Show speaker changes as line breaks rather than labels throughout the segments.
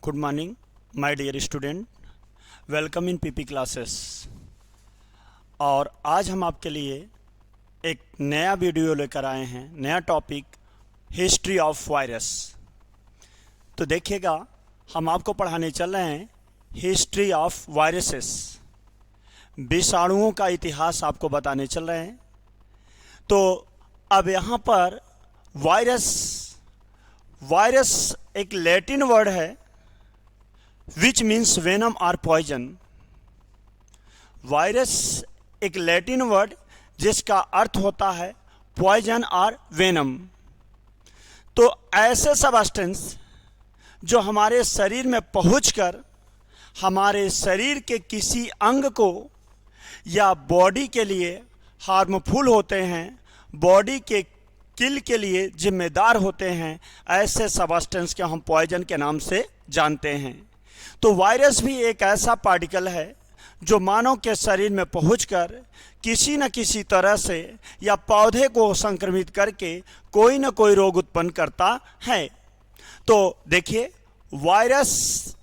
Good morning my dear student, welcome in PP classes. और आज हम आपके लिए एक नया वीडियो लेकर आए हैं, नया टॉपिक हिस्ट्री ऑफ वायरस। तो देखिएगा, हम आपको पढ़ाने चल रहे हैं हिस्ट्री ऑफ वायरसेस, विषाणुओं का इतिहास आपको बताने चल रहे हैं। तो अब यहाँ पर वायरस एक लैटिन वर्ड है विच मीन्स वेनम और पॉइजन। वायरस एक लैटिन वर्ड जिसका अर्थ होता है पॉइजन और वेनम। तो ऐसे सबस्टेंस जो हमारे शरीर में पहुंचकर हमारे शरीर के किसी अंग को या बॉडी के लिए हार्मफुल होते हैं, बॉडी के किल के लिए जिम्मेदार होते हैं, ऐसे सबस्टेंस को हम पॉइजन के नाम से जानते हैं। तो वायरस भी एक ऐसा पार्टिकल है जो मानव के शरीर में पहुंचकर किसी न किसी तरह से या पौधे को संक्रमित करके कोई न कोई रोग उत्पन्न करता है। तो देखिए, वायरस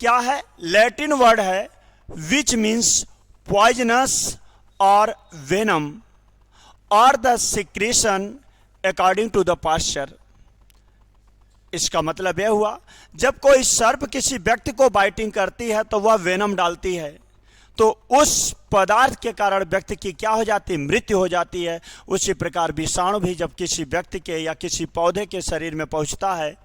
क्या है? लैटिन वर्ड है विच मीन्स पॉइजनस और वेनम और the secretion according to the Pasteur. इसका मतलब यह हुआ, जब कोई सर्प किसी व्यक्ति को बाइटिंग करती है तो वह वेनम डालती है, तो उस पदार्थ के कारण व्यक्ति की क्या हो जाती है? मृत्यु हो जाती है। उसी प्रकार विषाणु भी जब किसी व्यक्ति के या किसी पौधे के शरीर में पहुंचता है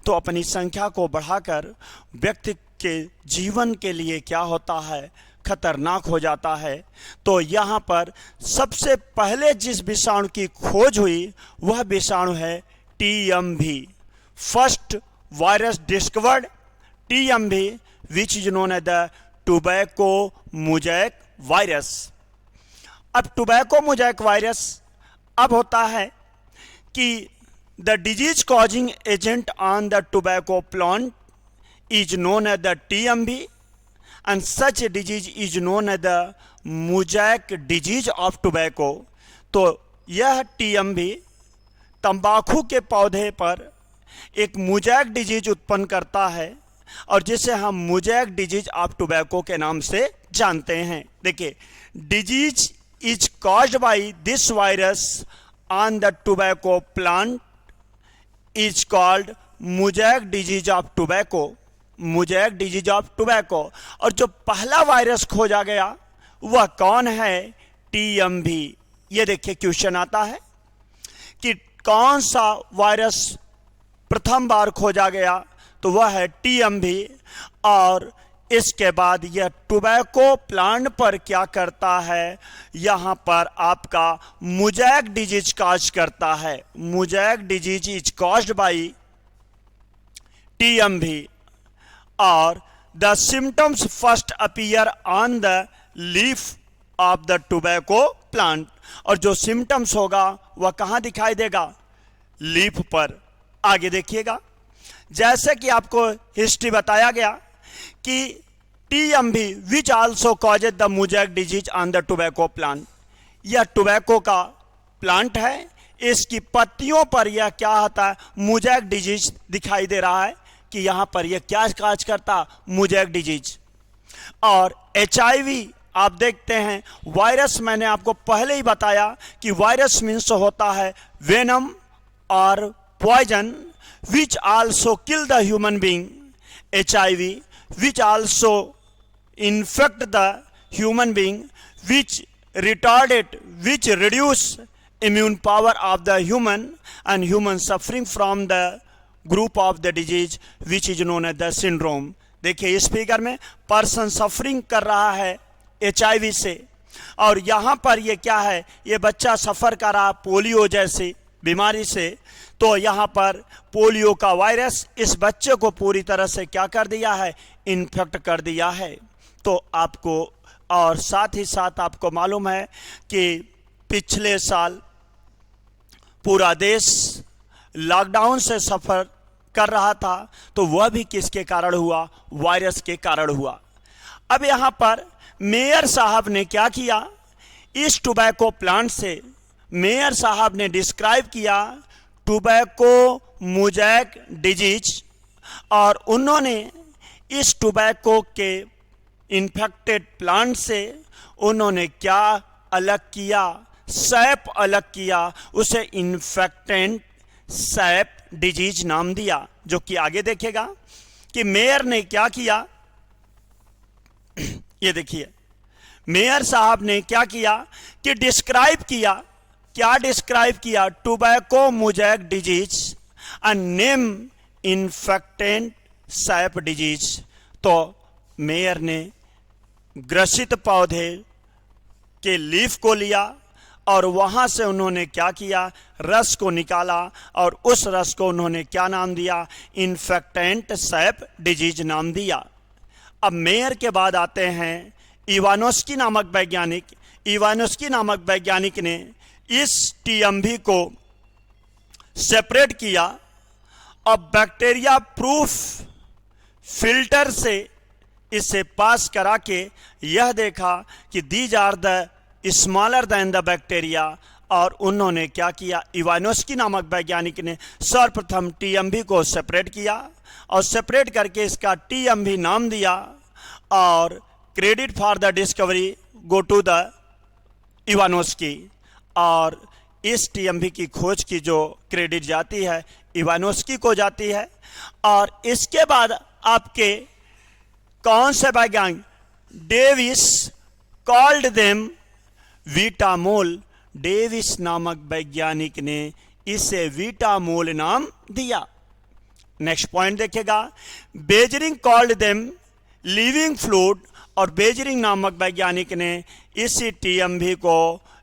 तो अपनी संख्या को बढ़ाकर व्यक्ति के जीवन के लिए क्या होता है? खतरनाक हो जाता है। तो यहाँ पर सबसे पहले जिस विषाणु की खोज हुई वह विषाणु है TMV। First virus discovered TMV, which is known as the tobacco mosaic virus। अब टोबैको मोज़ेक वायरस अब होता है कि the disease causing agent on the tobacco plant is known as the TMV and such a disease is known as the mosaic disease of tobacco। तो यह TMV तंबाकू के पौधे पर एक मोज़ेक डिजीज उत्पन्न करता है और जिसे हम मोज़ेक डिजीज ऑफ टोबैको के नाम से जानते हैं। देखिए, disease is caused by this virus on the tobacco plant is called mosaic disease of tobacco. Mosaic disease of tobacco. और जो पहला वायरस खोजा गया वह कौन है? TMV। ये देखिए, क्वेश्चन आता है कि कौन सा वायरस प्रथम बार खोजा गया, तो वह है TMV। और इसके बाद यह टोबैको प्लांट पर क्या करता है? यहाँ पर आपका मोज़ेक डिजीज कॉज करता है। Mosaic disease is caused by TMV और the symptoms first appear on the leaf of the tobacco plant. और जो सिम्टम्स होगा वह कहाँ दिखाई देगा? लीफ पर। आगे देखिएगा, जैसे कि आपको हिस्ट्री बताया गया कि TMV which also causes the mosaic disease on the tobacco plant. यह टोबैको का प्लांट है, इसकी पत्तियों पर यह क्या होता है? मोज़ेक डिजीज दिखाई दे रहा है कि यहाँ पर यह क्या काज करता? Mosaic disease. और HIV आप देखते हैं, वायरस मैंने आपको पहले ही बताया कि वायरस मीन्स होता है वेनम और poison which also kill the human being। HIV which also infect the human being, which reduce immune power of the human and human suffering from the group of the disease which is known as the syndrome। देखिए, इस figure में person suffering कर रहा है HIV से, और यहाँ पर ये क्या है? ये बच्चा सफ़र कर रहा पोलियो जैसी बीमारी से। तो यहाँ पर पोलियो का वायरस इस बच्चे को पूरी तरह से क्या कर दिया है? इन्फेक्ट कर दिया है। तो आपको और साथ ही साथ आपको मालूम है कि पिछले साल पूरा देश लॉकडाउन से सफ़र कर रहा था, तो वह भी किसके कारण हुआ? वायरस के कारण हुआ। अब यहाँ पर मेयर साहब ने क्या किया? इस टोबैको प्लांट से मेयर साहब ने डिस्क्राइब किया टोबैको मोज़ेक डिजीज और उन्होंने इस टोबैको के इन्फेक्टेड प्लांट से उन्होंने क्या अलग किया, सैप अलग किया, उसे इन्फेक्टेंट सैप डिजीज नाम दिया, जो कि आगे देखेगा कि मेयर ने क्या किया। ये देखिए मेयर साहब ने क्या किया कि डिस्क्राइब किया, क्या डिस्क्राइब किया, tobacco mosaic disease and name infectant sap disease. तो मेयर ने ग्रसित पौधे के लीफ को लिया और वहाँ से उन्होंने क्या किया, रस को निकाला और उस रस को उन्होंने क्या नाम दिया, इन्फेक्टेंट सैप डिजीज नाम दिया। अब मेयर के बाद आते हैं इवानोस्की नामक वैज्ञानिक। इवानोस्की नामक वैज्ञानिक ने इस टीएमवी को सेपरेट किया और बैक्टीरिया प्रूफ फिल्टर से इसे पास करा के यह देखा कि these are the smaller than the bacteria. और उन्होंने क्या किया, इवानोस्की नामक वैज्ञानिक ने सर्वप्रथम टीएमवी को सेपरेट किया और सेपरेट करके इसका टीएमवी नाम दिया और credit for the discovery go to the Ivanovsky. और इस टीएमवी की खोज की जो क्रेडिट जाती है इवानोस्की को जाती है। और इसके बाद आपके कौन से वैज्ञानिक, डेविस कॉल्ड देम विटामोल। डेविस नामक वैज्ञानिक ने इसे विटामोल नाम दिया। नेक्स्ट पॉइंट देखिएगा, Beijerinck called them living fluid. और बेजरिंग नामक वैज्ञानिक ने इसी टीएमवी को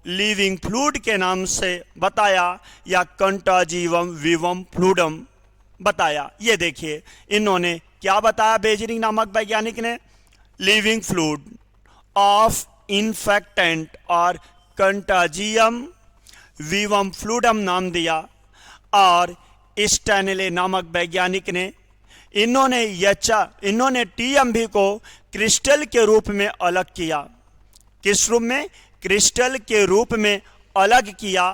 लिविंग फ्लूइड के नाम से बताया या कंटाजीवम विवम फ्लूडम बताया। ये देखिए इन्होंने क्या बताया बेजरिंग नामक वैज्ञानिक ने, लिविंग फ्लूइड ऑफ इन्फेक्टेंट और कंटाजियम विवम फ्लूडम नाम दिया। और स्टैनले नामक वैज्ञानिक ने इन्होंने टीएमवी को क्रिस्टल के रूप में अलग किया। किस रूप में, क्रिस्टल के रूप में अलग किया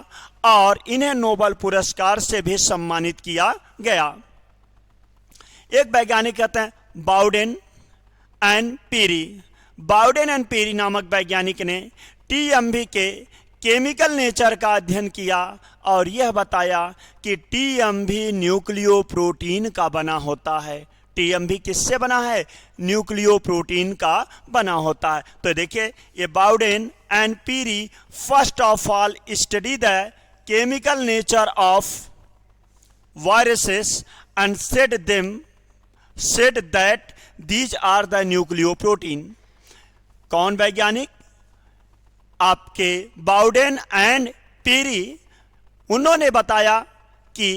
और इन्हें नोबेल पुरस्कार से भी सम्मानित किया गया। एक वैज्ञानिक कहते हैं Bawden and Pirie. Bawden and Pirie नामक वैज्ञानिक ने टीएमवी के केमिकल नेचर का अध्ययन किया और यह बताया कि टीएमवी न्यूक्लियो प्रोटीन का बना होता है। टीएमवी किससे बना है, न्यूक्लियो प्रोटीन का बना होता है। तो देखिए ये Bawden and Pirie first of all study the chemical nature of viruses and said that these are the nucleoprotein। कौन वैज्ञानिक, आपके बाउडेन एंड पीरी। उन्होंने बताया कि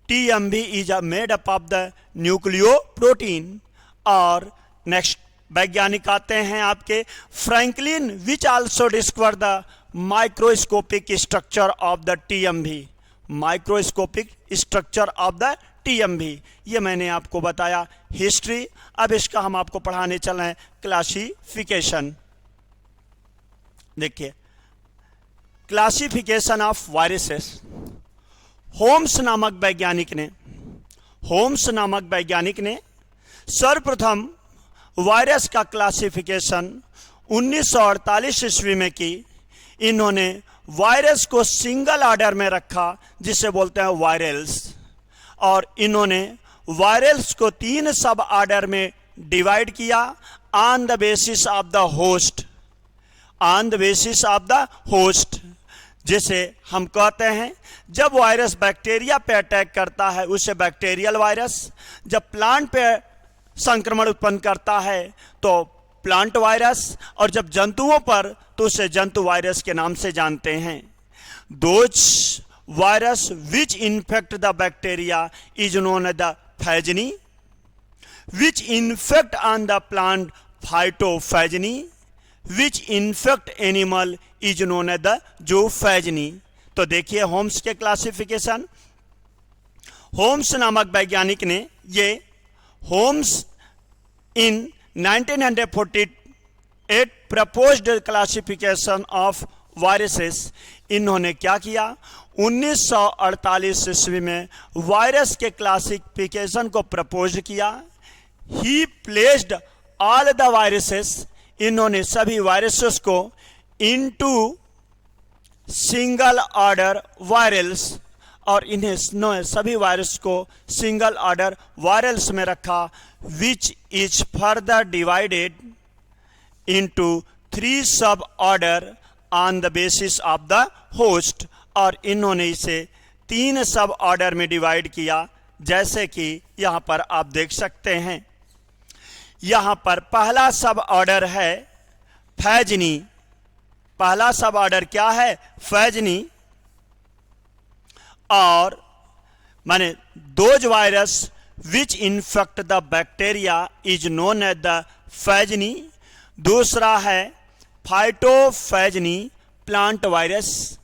TMV is made up of the nucleoprotein. और नेक्स्ट वैज्ञानिक आते हैं आपके Franklin, which also discover the microscopic structure of the TMV. Microscopic structure of the TMV, ये मैंने आपको बताया हिस्ट्री। अब इसका हम आपको पढ़ाने चल रहे हैं क्लासिफिकेशन। देखिए क्लासिफिकेशन ऑफ वायरसेस। होम्स नामक वैज्ञानिक ने सर्वप्रथम वायरस का क्लासिफिकेशन 1948 ईस्वी में की। इन्होंने वायरस को सिंगल ऑर्डर में रखा जिसे बोलते हैं वायरल्स। और इन्होंने वायरल्स को 3 सब ऑर्डर में डिवाइड किया on the basis of the host. On the basis of the host, जिसे हम कहते हैं जब वायरस बैक्टीरिया पे अटैक करता है उसे बैक्टीरियल वायरस, जब प्लांट पे संक्रमण उत्पन्न करता है तो प्लांट वायरस, और जब जंतुओं पर तो उसे जंतु वायरस के नाम से जानते हैं। Those virus which infect the bacteria is known as the phagy, which infect on the plant phytophagy, which infect animal is known as the zoophagy. तो देखिए होम्स के क्लासिफिकेशन। होम्स नामक वैज्ञानिक ने, ये Holmes in 1948 proposed classification of viruses. इन्होंने क्या किया, 1948 ईस्वी में वायरस के क्लासिफिकेशन को प्रपोज किया। ही प्लेस्ड ऑल द वायरसेस, इन्होंने सभी वायरसेस को इनटू सिंगल ऑर्डर वायरल्स, और इन्हें सभी वायरस को सिंगल ऑर्डर वायरल्स में रखा, which is further divided into 3 सब order on the basis of the host, और इन्होंने इसे 3 सब ऑर्डर में डिवाइड किया, जैसे कि यहाँ पर आप देख सकते हैं। यहाँ पर पहला सब ऑर्डर है फैजनी। पहला सब ऑर्डर क्या है? फैजनी। और माने those virus which infect the bacteria is known as the phagy. दूसरा है फाइटोफैजनी, प्लांट वायरस।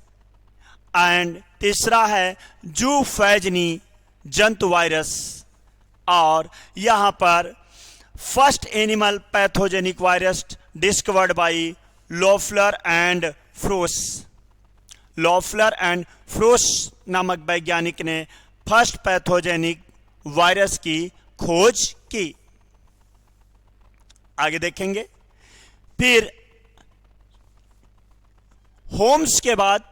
एंड तीसरा है जूफैजनी, जंतु वायरस। और यहाँ पर first animal pathogenic virus discovered by Loeffler and Frosch. Loeffler and Frosch नामक वैज्ञानिक ने फर्स्ट पैथोजेनिक वायरस की खोज की। आगे देखेंगे। फिर होम्स के बाद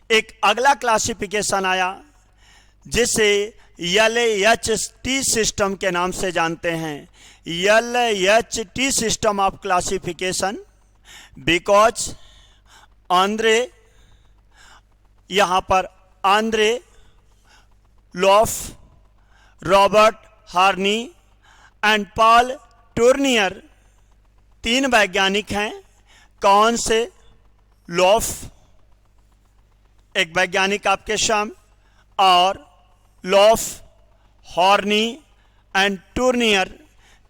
एक अगला क्लासिफिकेशन आया, जिसे LHT सिस्टम के नाम से जानते हैं। LHT system of classification, because André, यहाँ पर André Lwoff, Robert Horne and Paul Tournier 3 वैज्ञानिक हैं। कौन से? लॉफ एक वैज्ञानिक आपके सामने, और लॉफ, हॉर्नी एंड टूर्नियर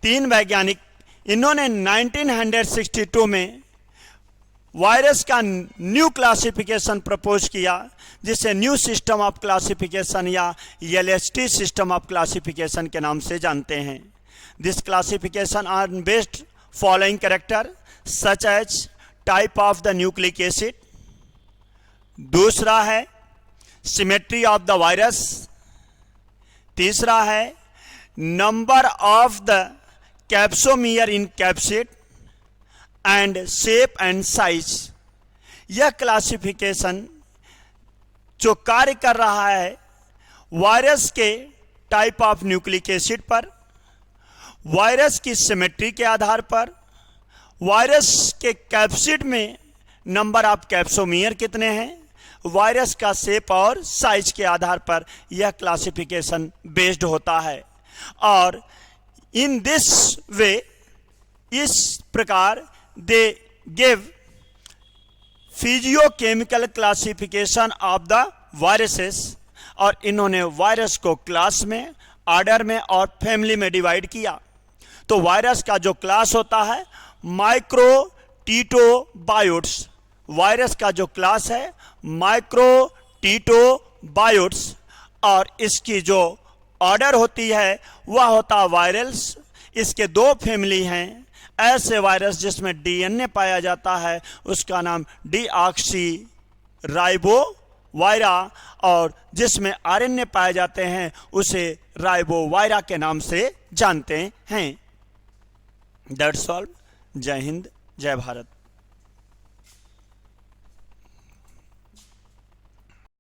3 वैज्ञानिक। इन्होंने 1962 में वायरस का न्यू क्लासिफिकेशन प्रपोज किया, जिसे न्यू सिस्टम ऑफ क्लासिफिकेशन या LHT सिस्टम ऑफ क्लासिफिकेशन के नाम से जानते हैं। This classification are based following character such as type of the nucleic acid. दूसरा है सिमेट्री ऑफ द वायरस। तीसरा है number of the capsomere in capsid and shape and size. यह क्लासिफिकेशन जो कार्य कर रहा है वायरस के टाइप ऑफ न्यूक्लिक एसिड पर, वायरस की सिमेट्री के आधार पर, वायरस के कैप्सिड में नंबर ऑफ कैप्सोमियर कितने हैं, वायरस का शेप और साइज के आधार पर यह क्लासिफिकेशन बेस्ड होता है। और इन दिस वे, इस प्रकार they give physicochemical classification of the viruses, और इन्होंने वायरस को क्लास में, ऑर्डर में और फैमिली में डिवाइड किया। तो वायरस का जो क्लास होता है माइक्रोटीटोबायोट्स, वायरस का जो क्लास है माइक्रोटीटोबायोट्स, और इसकी जो ऑर्डर होती है वह होता है वायरल्स। इसके 2 फैमिली हैं। ऐसे वायरस जिसमें DNA पाया जाता है उसका नाम डीऑक्सी राइबोवायरा, और जिसमें RNA पाए जाते हैं उसे राइबोवायरा के नाम से जानते हैं। That's all. जय हिंद, जय भारत।